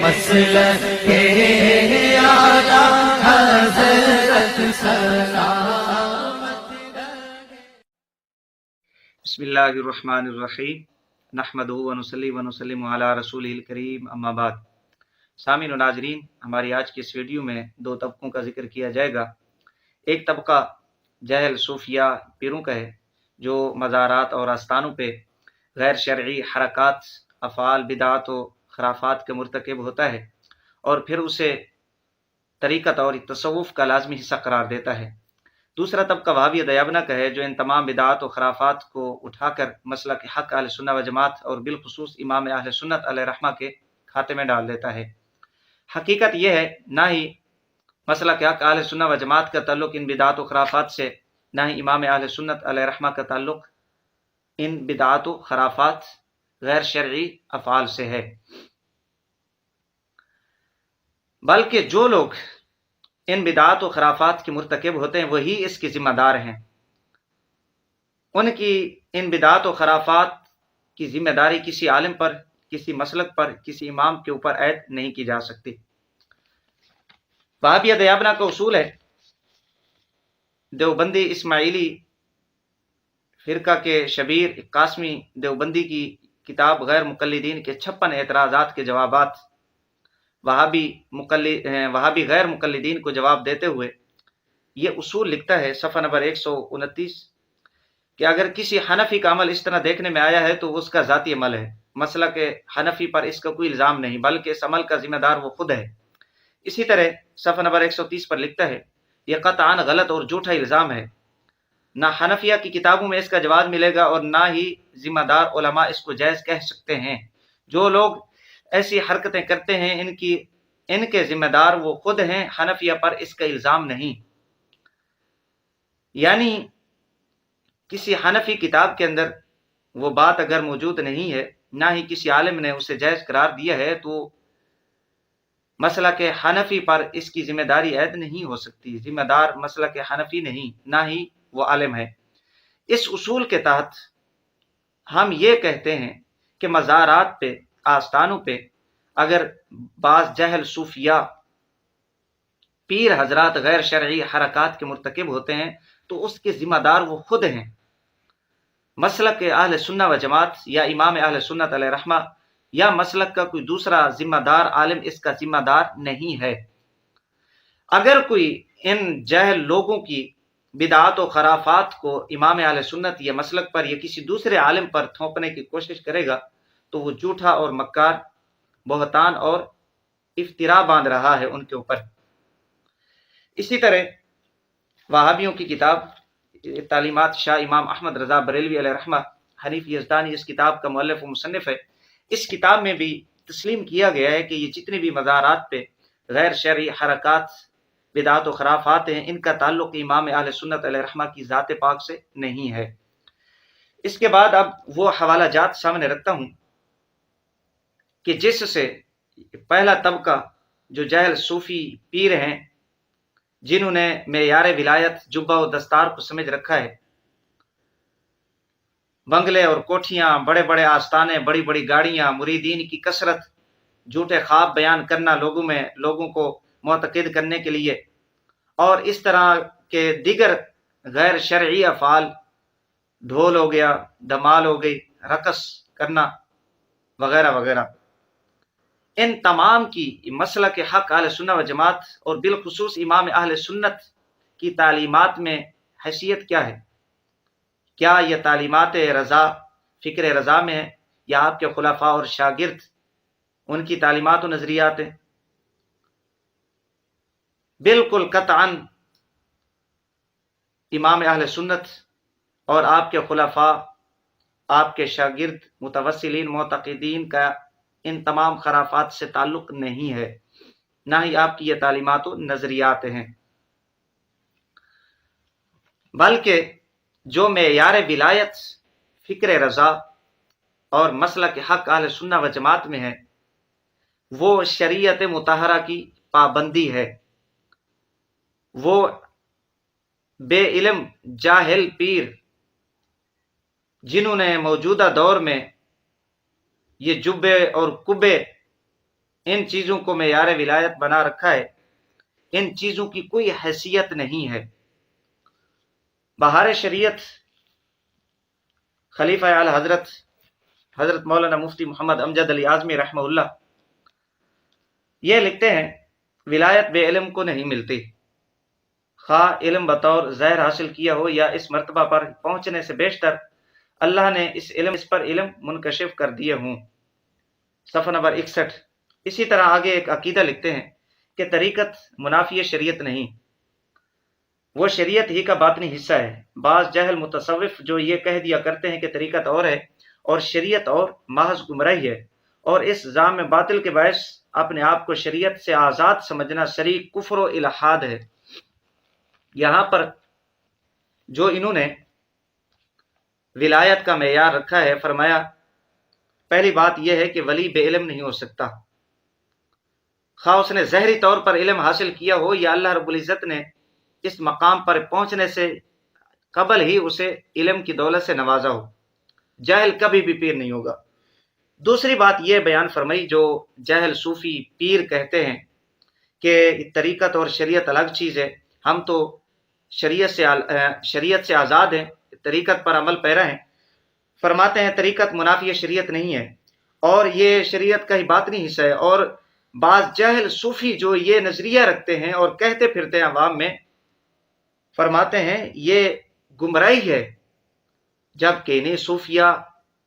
مسلک اعلیٰ حضرت سلامت رہے۔ بسم اللہ الرحمن الرحیم، نحمدہ ونصلی ونسلم علی رسولہ الکریم، اما بعد۔ سامعین و ناظرین، ہماری آج کی اس ویڈیو میں دو طبقوں کا ذکر کیا جائے گا۔ ایک طبقہ جاہل صوفیہ پیروں کا ہے جو مزارات اور آستانوں پہ غیر شرعی حرکات، افعال، بدعات و خرافات کے مرتکب ہوتا ہے اور پھر اسے طریقت اور تصوف کا لازمی حصہ قرار دیتا ہے۔ دوسرا طبقہ وہابی دیابنہ کا ہے جو ان تمام بدعات و خرافات کو اٹھا کر مسلک حق اہل سنت و جماعت اور بالخصوص امام اہل سنت علیہ رحمہ کے کھاتے میں ڈال دیتا ہے۔ حقیقت یہ ہے نہ ہی مسلک حق اہل سنت و جماعت کا تعلق ان بدعات و خرافات سے، نہ ہی امام اہل سنت علیہ رحمہ کا تعلق ان بدعات و خرافات غیر شرعی افعال سے ہے، بلکہ جو لوگ ان بدعات و خرافات کے مرتکب ہوتے ہیں وہی اس کے ذمہ دار ہیں۔ ان کی ان بدعات و خرافات کی ذمہ داری کسی عالم پر، کسی مسلک پر، کسی امام کے اوپر عائد نہیں کی جا سکتی۔ وہابیہ دیابنہ کا اصول ہے، دیوبندی اسماعیلی فرقہ کے شبیر قاسمی دیوبندی کی کتاب غیر مقلدین کے 56 اعتراضات کے جوابات وہابی غیر مقلدین کو جواب دیتے ہوئے یہ اصول لکھتا ہے، صفحہ نمبر 129، کہ اگر کسی حنفی کا عمل اس طرح دیکھنے میں آیا ہے تو اس کا ذاتی عمل ہے، مسلک حنفی پر اس کا کوئی الزام نہیں، بلکہ اس عمل کا ذمہ دار وہ خود ہے۔ اسی طرح صفحہ نمبر 130 پر لکھتا ہے، یہ قطعاً غلط اور جھوٹا الزام ہے، نہ حنفیہ کی کتابوں میں اس کا جواز ملے گا اور نہ ہی ذمہ دار علماء اس کو جائز کہہ سکتے ہیں۔ جو لوگ ایسی حرکتیں کرتے ہیں ان کے ذمہ دار وہ خود ہیں، حنفیہ پر اس کا الزام نہیں۔ یعنی کسی حنفی کتاب کے اندر وہ بات اگر موجود نہیں ہے، نہ ہی کسی عالم نے اسے جائز قرار دیا ہے، تو مسلک حنفی پر اس کی ذمہ داری عائد نہیں ہو سکتی۔ ذمہ دار مسلک حنفی نہیں، نہ ہی وہ عالم ہے۔ اس اصول کے تحت ہم یہ کہتے ہیں کہ مزارات پہ، آستانوں پہ اگر بعض جاہل صوفیہ پیر حضرات غیر شرعی حرکات کے مرتکب ہوتے ہیں تو اس کے ذمہ دار وہ خود ہیں۔ مسلک اہل سنت و جماعت یا امام اہل سنت علیہ رحمہ یا مسلک کا کوئی دوسرا ذمہ دار عالم اس کا ذمہ دار نہیں ہے۔ اگر کوئی ان جاہل لوگوں کی بدعات و خرافات کو امام اہل سنت یا مسلک پر یا کسی دوسرے عالم پر تھوپنے کی کوشش کرے گا تو وہ جھوٹا اور مکار، بہتان اور افترا باندھ رہا ہے ان کے اوپر۔ اسی طرح وہابیوں کی کتاب تعلیمات شاہ امام احمد رضا بریلوی علیہ رحمہ، حنیف یزدانی اس کتاب کا مؤلف و مصنف ہے۔ اس کتاب میں بھی تسلیم کیا گیا ہے کہ یہ جتنی بھی مزارات پہ غیر شرعی حرکات، بدعات و خرافات ہیں، ان کا تعلق امام اہل سنت علیہ رحمہ کی ذات پاک سے نہیں ہے۔ اس کے بعد اب وہ حوالہ جات سامنے رکھتا ہوں کہ جس سے پہلا طبقہ جو جاہل صوفی پیر ہیں جنہوں نے معیار ولایت جبہ و دستار کو سمجھ رکھا ہے، بنگلے اور کوٹھیاں، بڑے بڑے آستانے، بڑی بڑی گاڑیاں، مریدین کی کثرت، جھوٹے خواب بیان کرنا لوگوں کو معتقد کرنے کے لیے، اور اس طرح کے دیگر غیر شرعی افعال، ڈھول ہو گیا، دمال ہو گئی، رقص کرنا وغیرہ وغیرہ، ان تمام کی مسلک حق اہل سنت و جماعت اور بالخصوص امام اہل سنت کی تعلیمات میں حیثیت کیا ہے؟ کیا یہ تعلیمات رضا، فکر رضا میں ہے یا آپ کے خلفاء اور شاگرد ان کی تعلیمات و نظریات ہیں؟ بالکل قطعاً امام اہل سنت اور آپ کے خلفاء، آپ کے شاگرد، متوسلین، معتقدین کا ان تمام خرافات سے تعلق نہیں ہے، نہ ہی آپ کی یہ تعلیمات و نظریات ہیں، بلکہ جو معیار ولایت، فکر رضا اور مسلک حق اہل سنت و جماعت میں ہے وہ شریعت مطہرہ کی پابندی ہے۔ وہ بے علم جاہل پیر جنہوں نے موجودہ دور میں یہ جبے اور کبے ان چیزوں کو معیار ولایت بنا رکھا ہے، ان چیزوں کی کوئی حیثیت نہیں ہے۔ بہار شریعت خلیفہ اعلی حضرت مولانا مفتی محمد امجد علی اعظمی رحمہ اللہ یہ لکھتے ہیں، ولایت بے علم کو نہیں ملتی، خواہ علم بطور ظاہر حاصل کیا ہو یا اس مرتبہ پر پہنچنے سے بیشتر اللہ نے اس پر علم منکشف کر دیے ہوں۔ صفحہ نمبر 61۔ اسی طرح آگے ایک عقیدہ لکھتے ہیں کہ طریقت منافی شریعت نہیں، وہ شریعت ہی کا باطنی حصہ ہے۔ بعض جاہل متصوف جو یہ کہہ دیا کرتے ہیں کہ طریقت اور ہے اور شریعت اور محض گمراہی ہے، اور اس زعم میں باطل کے باعث اپنے آپ کو شریعت سے آزاد سمجھنا صریح کفر و الحاد ہے۔ یہاں پر جو انہوں نے ولایت کا معیار رکھا ہے، فرمایا پہلی بات یہ ہے کہ ولی بے علم نہیں ہو سکتا، خواہ اس نے ظاہری طور پر علم حاصل کیا ہو یا اللہ رب العزت نے اس مقام پر پہنچنے سے قبل ہی اسے علم کی دولت سے نوازا ہو۔ جاہل کبھی بھی پیر نہیں ہوگا۔ دوسری بات یہ بیان فرمائی، جو جاہل صوفی پیر کہتے ہیں کہ طریقت اور شریعت الگ چیز ہے، ہم تو شریعت سے آزاد ہیں، طریقت پر عمل پیرا ہیں۔ فرماتے ہیں طریقت منافی شریعت نہیں ہے اور یہ شریعت کا ہی باطنی حصہ ہے، اور بعض جاہل صوفی جو یہ نظریہ رکھتے ہیں اور کہتے پھرتے ہیں عوام میں، فرماتے ہیں یہ گمراہی ہے، جبکہ انہیں صوفیہ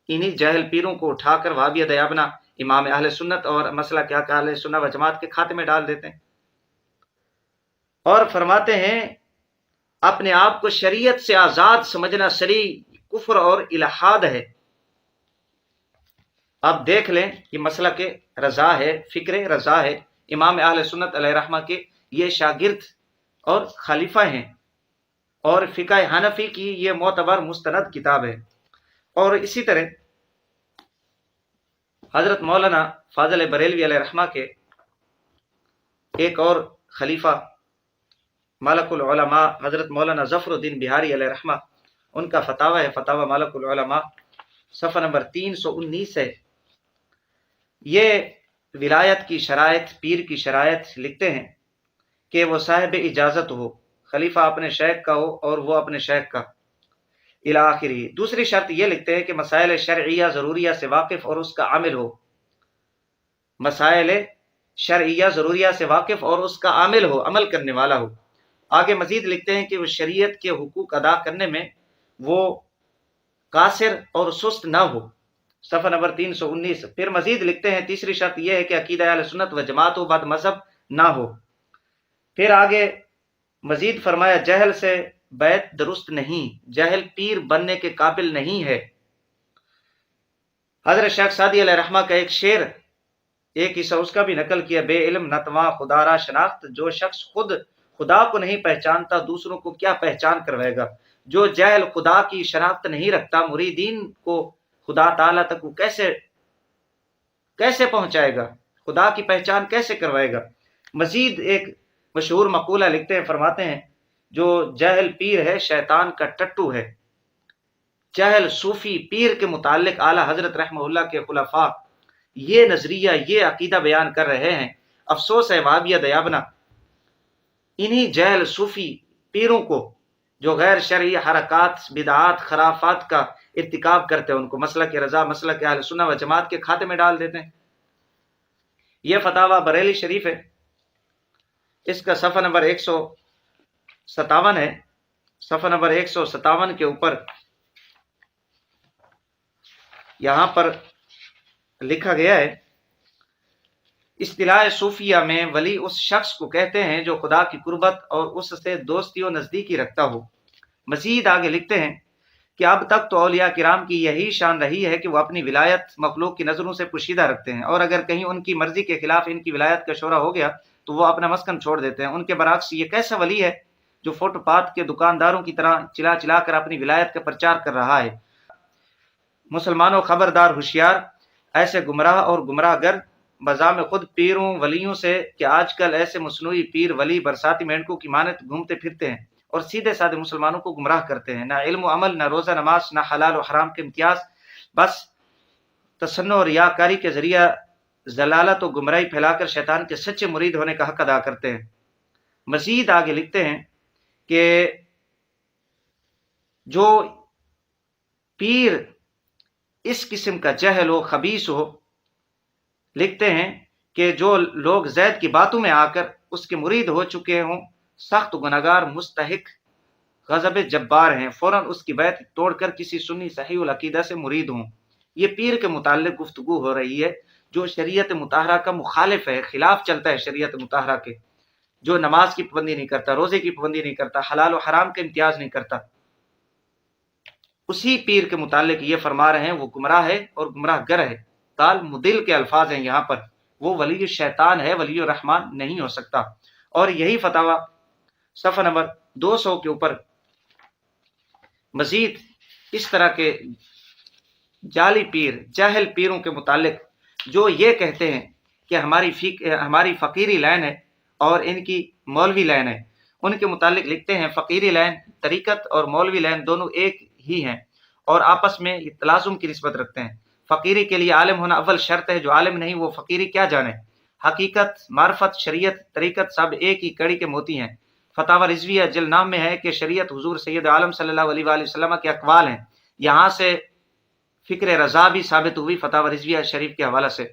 انہی جاہل پیروں کو اٹھا کر وہابیہ دیابنا امام اہل سنت اور مسئلہ کیا کہ اہل سنت و جماعت کے کھاتے میں ڈال دیتے ہیں، اور فرماتے ہیں اپنے آپ کو شریعت سے آزاد سمجھنا صریح کفر اور الحاد ہے۔ اب دیکھ لیں یہ مسئلہ کے رضا ہے، فکر رضا ہے، امام اہل سنت علیہ رحمہ کے یہ شاگرد اور خلیفہ ہیں، اور فقہ حنفی کی یہ معتبر مستند کتاب ہے۔ اور اسی طرح حضرت مولانا فاضل بریلوی علیہ رحمہ کے ایک اور خلیفہ مالک العلماء حضرت مولانا ظفر الدین بہاری علیہ رحمہ، ان کا فتاوی ہے، فتاوی مالک العلماء، صفحہ نمبر 319 ہے۔ یہ ولایت کی شرائط، پیر کی شرائط لکھتے ہیں کہ وہ صاحب اجازت ہو، خلیفہ اپنے شیخ کا ہو اور وہ اپنے شیخ کا، الی آخری۔ دوسری شرط یہ لکھتے ہیں کہ مسائل شرعیہ ضروریہ سے واقف اور اس کا عامل ہو، مسائل شرعیہ ضروریہ سے واقف اور اس کا عامل ہو، عمل کرنے والا ہو۔ آگے مزید لکھتے ہیں کہ وہ شریعت کے حقوق ادا کرنے میں وہ قاصر اور سست نہ ہو، صفحہ نمبر 319۔ پھر مزید لکھتے ہیں تیسری شرط یہ ہے کہ عقیدہ اہل سنت و جماعت و بد مذہب نہ ہو۔ پھر آگے مزید فرمایا جہل سے بیعت درست نہیں، جہل پیر بننے کے قابل نہیں ہے۔ حضرت شیخ سعدی علیہ رحمہ کا ایک شعر، ایک حصہ اس کا بھی نقل کیا، بے علم نتواں خدا را شناخت، جو شخص خود خدا کو نہیں پہچانتا دوسروں کو کیا پہچان کروائے گا۔ جو جاہل خدا کی شناخت نہیں رکھتا مریدین کو خدا تعالیٰ تک وہ کیسے پہنچائے گا، خدا کی پہچان کیسے کروائے گا۔ مزید ایک مشہور مقولہ لکھتے ہیں، فرماتے ہیں جو جاہل پیر ہے شیطان کا ٹٹو ہے۔ جاہل صوفی پیر کے متعلق اعلیٰ حضرت رحمہ اللہ کے خلفاء یہ نظریہ، یہ عقیدہ بیان کر رہے ہیں۔ افسوس ہے وہابیہ دیابنا انہی جاہل صوفی پیروں کو جو غیر شرعی حرکات، بدعات، خرافات کا ارتکاب کرتے ہیں، ان کو مسلک رضا، مسلک اہل سنت و جماعت کے کھاتے میں ڈال دیتے ہیں۔ یہ فتاوی بریلی شریف ہے، اس کا صفحہ نمبر 157 ہے۔ صفحہ نمبر 157 کے اوپر یہاں پر لکھا گیا ہے، اصطلاح صوفیہ میں ولی اس شخص کو کہتے ہیں جو خدا کی قربت اور اس سے دوستی و نزدیکی رکھتا ہو۔ مزید آگے لکھتے ہیں کہ اب تک تو اولیاء کرام کی یہی شان رہی ہے کہ وہ اپنی ولایت مخلوق کی نظروں سے پوشیدہ رکھتے ہیں، اور اگر کہیں ان کی مرضی کے خلاف ان کی ولایت کا شورا ہو گیا تو وہ اپنا مسکن چھوڑ دیتے ہیں۔ ان کے برعکس یہ کیسا ولی ہے جو فٹ پاتھ کے دکانداروں کی طرح چلا چلا کر اپنی ولایت کا پرچار کر رہا ہے۔ مسلمانوں خبردار، ہوشیار، ایسے گمراہ اور گمراہ گر بذام خود پیروں ولیوں سے کہ آج کل ایسے مصنوعی پیر ولی برساتی مینڈکوں کی مانت گھومتے پھرتے ہیں اور سیدھے سادے مسلمانوں کو گمراہ کرتے ہیں۔ نہ علم و عمل، نہ روزہ نماز، نہ حلال و حرام کے امتیاز، بس تصنع اور ریاکاری کے ذریعہ ضلالت و گمراہی پھیلا کر شیطان کے سچے مرید ہونے کا حق ادا کرتے ہیں۔ مزید آگے لکھتے ہیں کہ جو پیر اس قسم کا جہل و خبیث ہو، لکھتے ہیں کہ جو لوگ زید کی باتوں میں آ کر اس کے مرید ہو چکے ہوں، سخت گناہگار مستحق غضب جبار ہیں، فوراً اس کی بیعت توڑ کر کسی سنی صحیح العقیدہ سے مرید ہوں۔ یہ پیر کے متعلق گفتگو ہو رہی ہے جو شریعت مطہرہ کا مخالف ہے، خلاف چلتا ہے شریعت مطہرہ کے، جو نماز کی پابندی نہیں کرتا، روزے کی پابندی نہیں کرتا، حلال و حرام کا امتیاز نہیں کرتا۔ اسی پیر کے متعلق یہ فرما رہے ہیں وہ گمراہ ہے اور گمراہ گر ہے، تال مدل کے الفاظ ہیں یہاں پر، وہ ولی الشیطان ہے، ولی الرحمن نہیں ہو سکتا۔ اور یہی فتاوی صفحہ نمبر 200 کے اوپر مزید اس طرح کے جعلی پیر، جاہل پیروں کے متعلق جو یہ کہتے ہیں کہ ہماری فقیری لائن ہے اور ان کی مولوی لائن ہے، ان کے متعلق لکھتے ہیں فقیری لائن، طریقت اور مولوی لائن دونوں ایک ہی ہیں اور آپس میں تلازم کی نسبت رکھتے ہیں۔ فقیری کے لیے عالم ہونا اول شرط ہے، جو عالم نہیں وہ فقیری کیا جانے۔ حقیقت، معرفت، شریعت، طریقت سب ایک ہی کڑی کے موتی ہیں۔ فتاوی رضویہ جلد نام میں ہے کہ شریعت حضور سید عالم صلی اللہ علیہ وآلہ وسلم کے اقوال ہیں، یہاں سے فکر رضا بھی ثابت ہوئی فتاوی رضویہ شریف کے حوالہ سے۔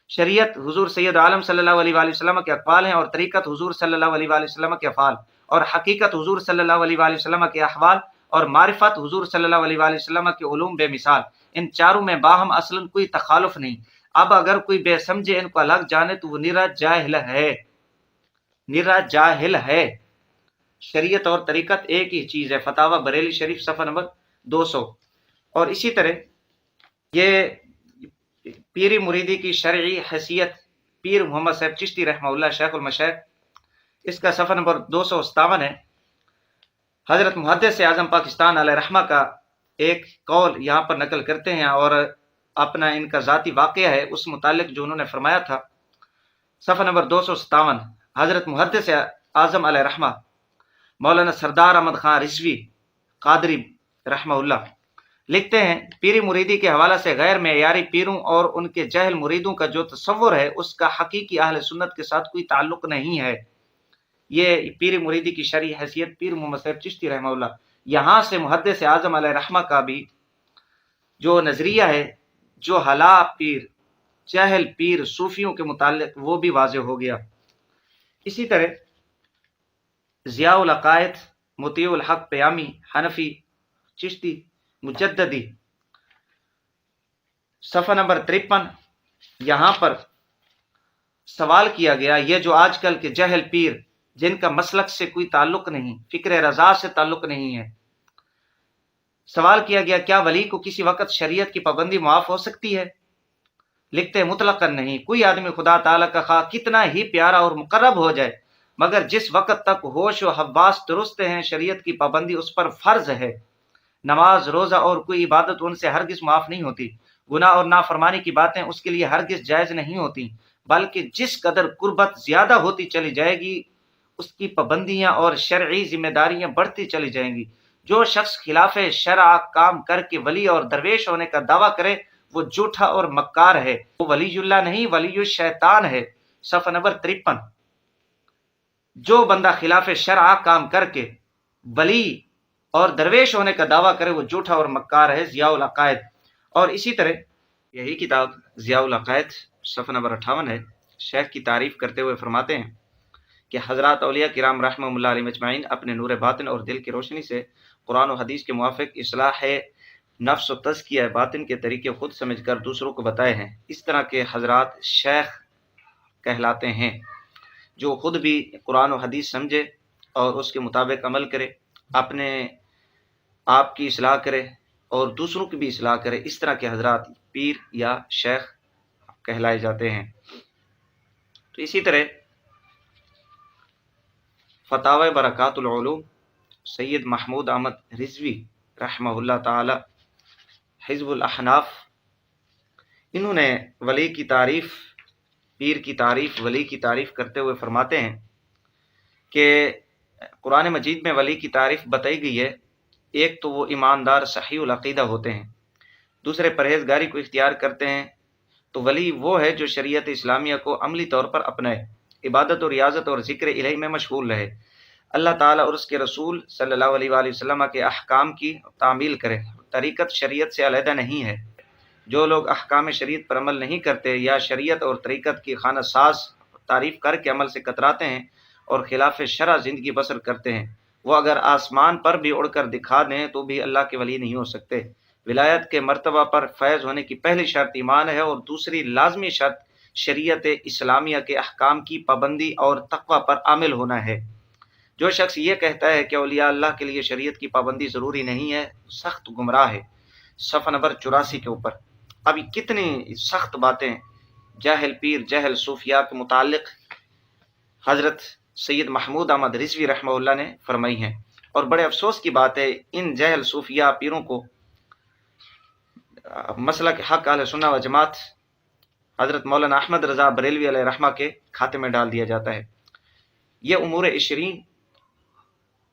شریعت حضور سید عالم صلی اللہ علیہ وآلہ وسلم کے اقوال ہیں اور طریقت حضور صلی اللہ علیہ وآلہ وسلم کے افعال، اور حقیقت حضور صلی اللہ علیہ وآلہ وسلم کے احوال، اور معرفت حضور صلی اللہ علیہ وآلہ وسلم کے علوم بے مثال۔ ان چاروں میں باہم اصلاً کوئی تخالف نہیں۔ اب اگر کوئی بے سمجھے ان کو الگ جانے تو وہ نرا جاہل ہے، نرا جاہل ہے۔ شریعت اور طریقت ایک ہی چیز ہے، فتاوی بریلی شریف صفحہ نمبر 200۔ اور اسی طرح یہ پیری مریدی کی شرعی حیثیت پیر محمد صاحب چشتی رحمہ اللہ شیخ المشائخ، اس کا صفحہ نمبر 257 ہے۔ حضرت محدث اعظم پاکستان علیہ رحمہ کا ایک قول یہاں پر نقل کرتے ہیں اور اپنا ان کا ذاتی واقعہ ہے اس متعلق جو انہوں نے فرمایا تھا۔ صفحہ نمبر 257، حضرت محدث اعظم علیہ رحمہ مولانا سردار احمد خان رضوی قادری رحمہ اللہ لکھتے ہیں پیری مریدی کے حوالہ سے غیر معیاری پیروں اور ان کے جہل مریدوں کا جو تصور ہے اس کا حقیقی اہل سنت کے ساتھ کوئی تعلق نہیں ہے۔ یہ پیری مریدی کی شرعی حیثیت پیر محمد صاحب چشتی رحمہ اللہ، یہاں سے محدث اعظم علیہ رحمہ کا بھی جو نظریہ ہے، جو ہلا پیر، جہل پیر، صوفیوں کے متعلق وہ بھی واضح ہو گیا۔ اسی طرح ضیاء العقائد، مطیع الحق پیامی، حنفی، چشتی، مجددی، صفحہ نمبر 53، یہاں پر سوال کیا گیا یہ جو آج کل کے جہل پیر جن کا مسلک سے کوئی تعلق نہیں، فکر رضا سے تعلق نہیں ہے، سوال کیا گیا کیا ولی کو کسی وقت شریعت کی پابندی معاف ہو سکتی ہے؟ لکھتے مطلقاً نہیں۔ کوئی آدمی خدا تعالیٰ کا خواہ کتنا ہی پیارا اور مقرب ہو جائے، مگر جس وقت تک ہوش و حواس درست ہیں شریعت کی پابندی اس پر فرض ہے۔ نماز، روزہ اور کوئی عبادت ان سے ہرگز معاف نہیں ہوتی۔ گناہ اور نافرمانی کی باتیں اس کے لیے ہرگز جائز نہیں ہوتی، بلکہ جس قدر قربت زیادہ ہوتی چلی جائے گی اس کی پابندیاں اور شرعی ذمہ داریاں بڑھتی چلی جائیں گی۔ جو شخص خلاف شرع کام کر کے ولی اور درویش ہونے کا دعویٰ کرے وہ جھوٹا اور مکار ہے، وہ ولی اللہ نہیں ولی الشیطان ہے۔ صفحہ نمبر 53، جو بندہ خلاف شرع کام کر کے ولی اور درویش ہونے کا دعویٰ کرے وہ جھوٹا اور مکار ہے۔ ضیاء العقائد۔ اور اسی طرح یہی کتاب ضیاء العقائد صفحہ نمبر 58 ہے، شیخ کی تعریف کرتے ہوئے فرماتے ہیں کہ حضرات اولیاء کرام رحمہ اللہ علیہ مجمعین اپنے نور باطن اور دل کی روشنی سے قرآن و حدیث کے موافق اصلاح نفس و تزکیہ باطن کے طریقے خود سمجھ کر دوسروں کو بتائے ہیں۔ اس طرح کے حضرات شیخ کہلاتے ہیں جو خود بھی قرآن و حدیث سمجھے اور اس کے مطابق عمل کرے، اپنے آپ کی اصلاح کرے اور دوسروں کی بھی اصلاح کرے۔ اس طرح کے حضرات پیر یا شیخ کہلائے جاتے ہیں۔ تو اسی طرح فتاوی برکات العلوم سید محمود احمد رضوی رحمہ اللہ تعالی حزب الاحناف، انہوں نے ولی کی تعریف، پیر کی تعریف، ولی کی تعریف کرتے ہوئے فرماتے ہیں کہ قرآن مجید میں ولی کی تعریف بتائی گئی ہے، ایک تو وہ ایماندار صحیح العقیدہ ہوتے ہیں، دوسرے پرہیزگاری کو اختیار کرتے ہیں، تو ولی وہ ہے جو شریعت اسلامیہ کو عملی طور پر اپنائے، عبادت و ریاضت اور ذکر الہی میں مشغول رہے، اللہ تعالیٰ اور اس کے رسول صلی اللہ علیہ وآلہ وسلم کے احکام کی تعمیل کرے۔ طریقت شریعت سے علیحدہ نہیں ہے۔ جو لوگ احکام شریعت پر عمل نہیں کرتے یا شریعت اور طریقت کی خانہ ساز تعریف کر کے عمل سے کتراتے ہیں اور خلاف شرع زندگی بسر کرتے ہیں، وہ اگر آسمان پر بھی اڑ کر دکھا دیں تو بھی اللہ کے ولی نہیں ہو سکتے۔ ولایت کے مرتبہ پر فیض ہونے کی پہلی شرط ایمان ہے، اور دوسری لازمی شرط شریعت اسلامیہ کے احکام کی پابندی اور تقوی پر عامل ہونا ہے۔ جو شخص یہ کہتا ہے کہ اولیاء اللہ کے لیے شریعت کی پابندی ضروری نہیں ہے، سخت گمراہ ہے۔ صفحہ نمبر 84 کے اوپر ابھی کتنی سخت باتیں جاہل پیر جاہل صوفیاء کے متعلق حضرت سید محمود احمد رضوی رحمہ اللہ نے فرمائی ہیں، اور بڑے افسوس کی بات ہے ان جاہل صوفیاء پیروں کو مسلک حق اہل سنہ و جماعت حضرت مولانا احمد رضا بریلوی علیہ رحمہ کے کھاتے میں ڈال دیا جاتا ہے۔ یہ امور 20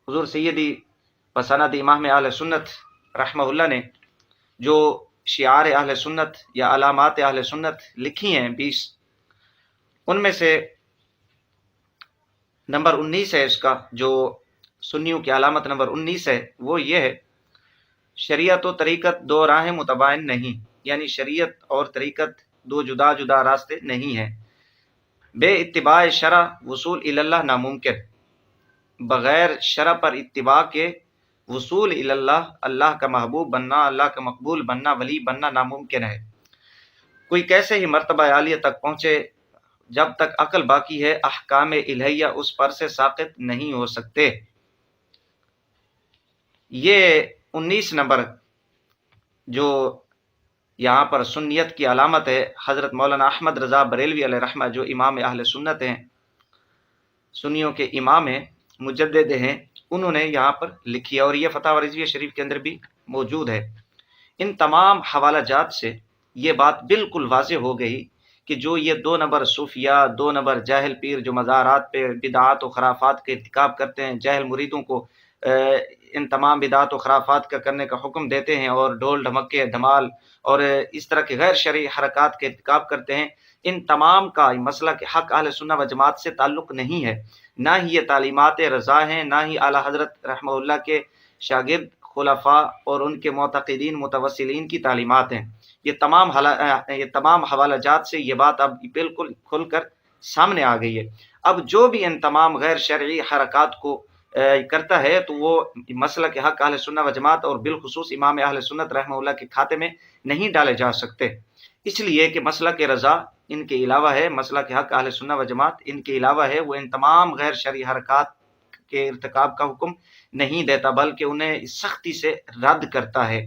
حضور سیدی پسند امام اہل سنت رحمہ اللہ نے جو شعار اہل سنت یا علامات اہل سنت لکھی ہیں 20، ان میں سے نمبر 19 ہے اس کا، جو سنیوں کی علامت نمبر 19 ہے، وہ یہ ہے: شریعت و طریقت دو راہیں متباین نہیں، یعنی شریعت اور طریقت دو جدا جدا راستے نہیں ہیں۔ بے اتباع شرع وصول اللہ ناممکن، بغیر شرع پر اتباع کے وصول اللہ، اللہ کا محبوب بننا، اللہ کا مقبول بننا، ولی بننا ناممکن ہے۔ کوئی کیسے ہی مرتبہ عالیہ تک پہنچے، جب تک عقل باقی ہے احکام الہیہ اس پر سے ساقط نہیں ہو سکتے۔ یہ 19 نمبر جو یہاں پر سنیت کی علامت ہے، حضرت مولانا احمد رضا بریلوی علیہ رحمہ جو امام اہل سنت ہیں، سنیوں کے امام ہیں، مجدد ہیں، انہوں نے یہاں پر لکھی ہے، اور یہ فتاوی رضویہ شریف کے اندر بھی موجود ہے۔ ان تمام حوالہ جات سے یہ بات بالکل واضح ہو گئی کہ جو یہ 2 نمبر صوفیاء، 2 نمبر جاہل پیر جو مزارات پہ بدعات و خرافات کے ارتکاب کرتے ہیں، جاہل مریدوں کو ان تمام بدعات و خرافات کا کرنے کا حکم دیتے ہیں اور ڈھول ڈھمکے دھمال اور اس طرح کے غیر شرعی حرکات کے ارتکاب کرتے ہیں، ان تمام کا مسئلہ کہ حق اہل سنہ و جماعت سے تعلق نہیں ہے، نہ ہی یہ تعلیمات رضا ہیں، نہ ہی اعلیٰ حضرت رحمہ اللہ کے شاگرد خلفاء اور ان کے معتقدین متوسلین کی تعلیمات ہیں۔ یہ تمام حوالہ جات سے یہ بات اب بالکل کھل کر سامنے آ گئی ہے۔ اب جو بھی ان تمام غیر شرعی حرکات کو کرتا ہے تو وہ مسلک حق اہل سنہ و جماعت اور بالخصوص امام اہل سنت رحمہ اللہ کے کھاتے میں نہیں ڈالے جا سکتے، اس لیے کہ مسلک رضا ان کے علاوہ ہے، مسلک حق اہل سنہ و جماعت ان کے علاوہ ہے، وہ ان تمام غیر شرعی حرکات کے ارتکاب کا حکم نہیں دیتا بلکہ انہیں سختی سے رد کرتا ہے۔